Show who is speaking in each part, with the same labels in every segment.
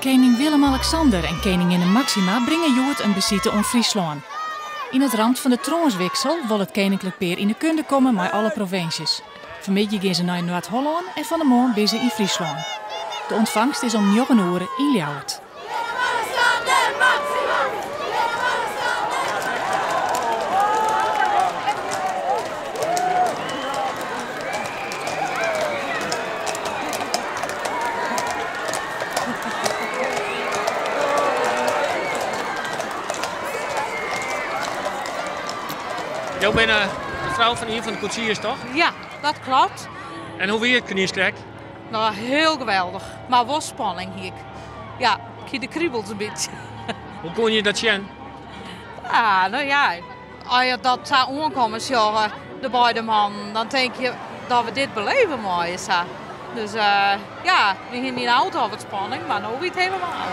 Speaker 1: Koning Willem-Alexander en koningin Maxima brengen Joet een visite om Friesland. In het rand van de troonswissel wil het koninklijk peer in de kunde komen met alle provincies. Vanmiddag gaan ze naar Noord-Holland en van de morgen zijn ze in Friesland. De ontvangst is om 9 uur in Ljouwert.
Speaker 2: Jij bent de vrouw van een van de koetsiers, toch?
Speaker 3: Ja, dat klopt.
Speaker 2: En hoe weer het kniestrek?
Speaker 3: Nou, heel geweldig. Maar wel spanning hier. Ja, ik heb de kriebels een beetje.
Speaker 2: Hoe kon je dat zien?
Speaker 3: Ja, nou ja. Als je dat zou aankomen, zeggen de beide mannen, dan denk je dat we dit beleven mooi is. Dus ja, we gingen niet auto over het spanning, maar nu weer het helemaal.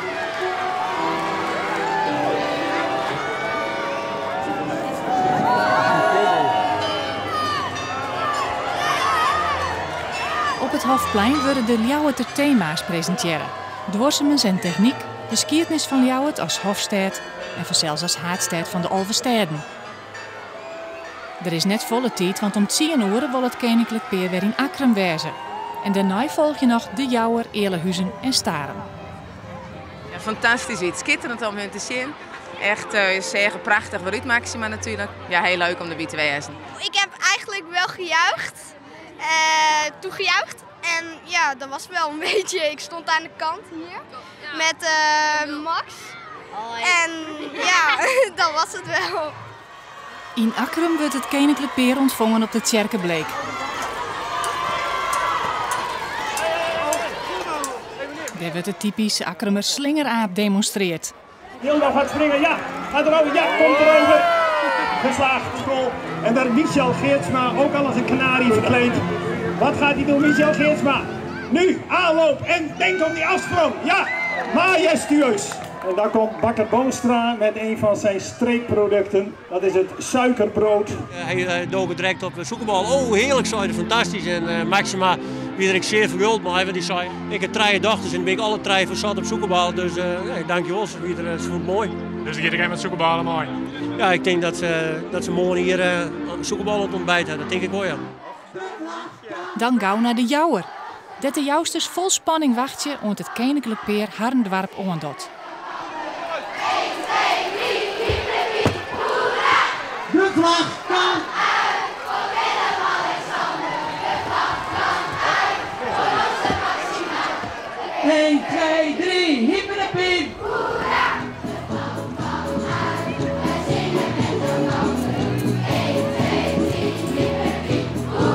Speaker 1: Op het Hofplein worden de Ljouwerter thema's presenteren. Dwarsemens en techniek, de skiertnis van Ljouwert als hofstad en vanzelfs als haardstad van de Olversteden. Er is net volle tijd, want om 10 uur wil het koninklijk peer weer in Akkrum wezen. En daarna volg je nog de Jouwer, Eerlehuizen en Staren.
Speaker 4: Ja, fantastisch iets, schitterend om hun te zien. Echt zeggen prachtig vooruit Maxima natuurlijk. Ja, heel leuk om erbij te wezen.
Speaker 5: Ik heb eigenlijk wel gejuicht, toegejuicht. En ja, dat was wel een beetje, ik stond aan de kant hier met Max. En ja, dat was het wel.
Speaker 1: In Akkrum wordt het koninklijk peer ontvangen op de Tjerkenbleek. Daar wordt het typische Akkrumer slingeraap demonstreerd.
Speaker 6: Hilda gaat springen, ja, gaat erover, ja, komt erover. Geslaagd, school. En daar Michel Geertsma, ook al als een kanarie verkleed. Wat gaat hij doen, Michel Geertsma? Nu, aanloop en denk om die afsprong. Ja, majestueus. En dan komt Bakker Boonstra met een van zijn streekproducten. Dat is het suikerbrood.
Speaker 2: Hij dook direct op de zoekenbal. Oh, heerlijk, zei hij, fantastisch. En Maxima, wie ik zeer verguld, maar hij zei, ik heb 3 dochters en ben ik alle 3 verzat op zoekenbal. Dus dankjewel, ze vond het mooi.
Speaker 7: Dus je gaat met zoekenballen mooi?
Speaker 2: Ja, ik denk dat ze morgen hier zoekenbal op het ontbijt hebben. Dat denk ik wel, ja.
Speaker 1: Dan gauw naar de Jouwer. Dat de jousters vol spanning wachten om het koninklijk peer Harndwarp oondot.
Speaker 8: De vlag kan
Speaker 9: uit voor Willem-Alexander. De vlag kan uit voor onze Maxima.
Speaker 8: 1, 2, 3, hiep de pin.
Speaker 9: Hoera! De vlag kan uit. We zingen met elkander. 1, 2, 3, hiep de pin. Hoera!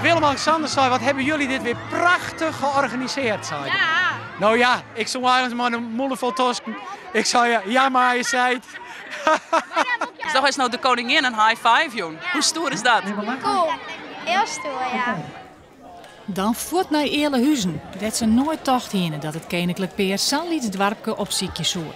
Speaker 7: Willem-Alexander zei, wat hebben jullie dit weer prachtig georganiseerd, zei hij.
Speaker 5: Ja.
Speaker 7: Nou ja, ik zong eigenlijk maar een moeder vol tosken. Ik zei, ja majesteit.
Speaker 4: Dus toch is nou de koningin een high five, jong. Hoe stoer is dat?
Speaker 5: Cool. Heel stoer, ja.
Speaker 1: Dan voort naar Eerlehuizen. Dat ze nooit tocht heen dat het koninklijk peer Sanlieds dwarpke op ziekje zoer.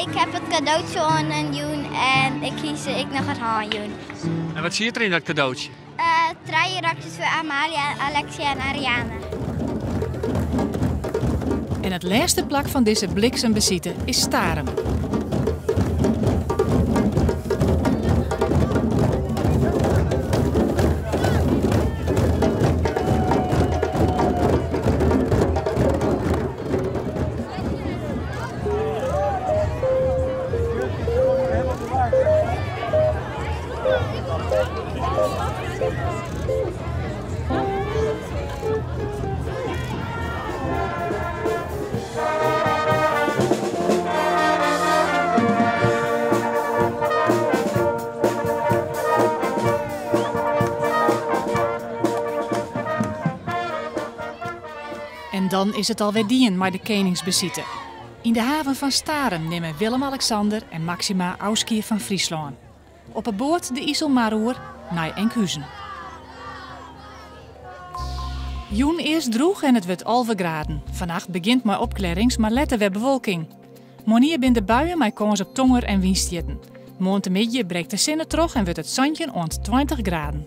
Speaker 5: Ik heb het cadeautje aan een joen en ik kies ik nog het haanjoen.
Speaker 2: En wat zie je er in dat cadeautje?
Speaker 5: 3 rakjes voor Amalia, Alexia en Ariane.
Speaker 1: En het laatste plak van deze bliksembesite is Staren.
Speaker 6: Ja.
Speaker 1: Dan is het alweer dien met de koningsbesite. In de haven van Staren nemen Willem-Alexander en Maxima Auskier van Friesland. Op een boord de IJsselmaroer naar Enkhuizen. Joen is droeg en het wordt 11 graden. Vannacht begint maar opklarings, maar letter weer bewolking. Morgen bin de buien met kans op tonger en windstieten. Morgenmiddag breekt de zinnen terug en wordt het zandje rond 20 graden.